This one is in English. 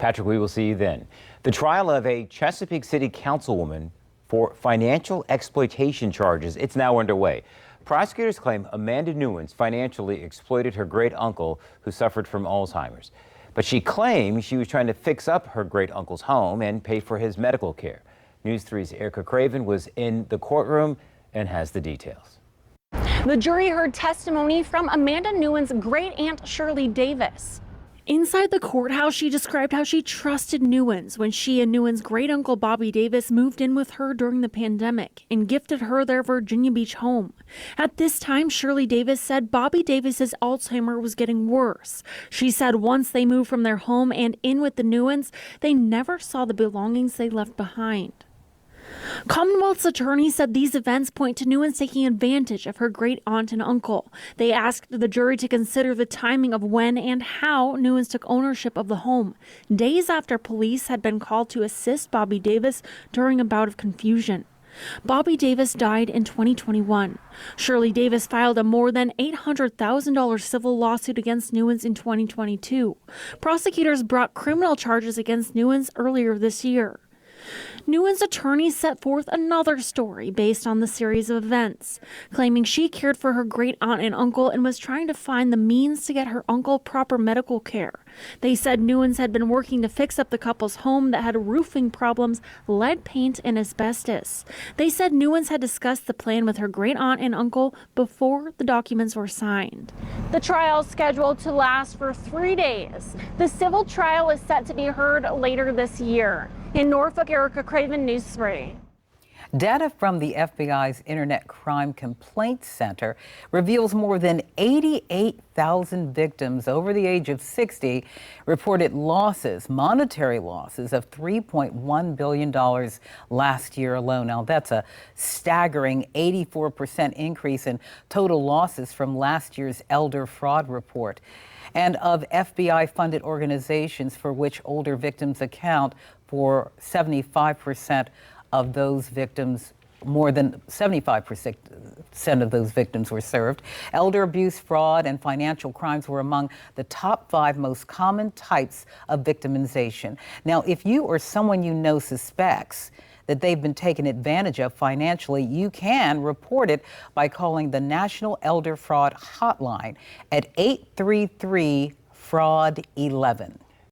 Patrick, we will see you then. The trial of a Chesapeake City Councilwoman for financial exploitation charges, it's now underway. Prosecutors claim Amanda Newins financially exploited her great-uncle who suffered from Alzheimer's. But she claims she was trying to fix up her great-uncle's home and pay for his medical care. News 3's Erica Craven was in the courtroom and has the details. The jury heard testimony from Amanda Newins' great-aunt Shirley Davis. Inside the courthouse, she described how she trusted Newins when she and Newins' great-uncle Bobby Davis moved in with her during the pandemic and gifted her their Virginia Beach home. At this time, Shirley Davis said Bobby Davis's Alzheimer was getting worse. She said once they moved from their home and in with the Newins, they never saw the belongings they left behind. Commonwealth's attorney said these events point to Newins taking advantage of her great aunt and uncle. They asked the jury to consider the timing of when and how Newins took ownership of the home, days after police had been called to assist Bobby Davis during a bout of confusion. Bobby Davis died in 2021. Shirley Davis filed a more than $800,000 civil lawsuit against Newins in 2022. Prosecutors brought criminal charges against Newins earlier this year. Newins' attorney set forth another story based on the series of events, claiming she cared for her great-aunt and uncle and was trying to find the means to get her uncle proper medical care. They said Newins had been working to fix up the couple's home that had roofing problems, lead paint, and asbestos. They said Newins had discussed the plan with her great-aunt and uncle before the documents were signed. The trial is scheduled to last for 3 days. The civil trial is set to be heard later this year. In Norfolk, Erica Craven, News 3. Data from the FBI's Internet Crime Complaint Center reveals more than 88,000 victims over the age of 60 reported losses, monetary losses of $3.1 billion last year alone. Now, that's a staggering 84% increase in total losses from last year's elder fraud report. And of FBI-funded organizations for which older victims account for 75% of those victims, more than 75% of those victims were served. Elder abuse, fraud, and financial crimes were among the top 5 most common types of victimization. Now, if you or someone you know suspects that they've been taken advantage of financially, you can report it by calling the National Elder Fraud Hotline at 833-FRAUD-11.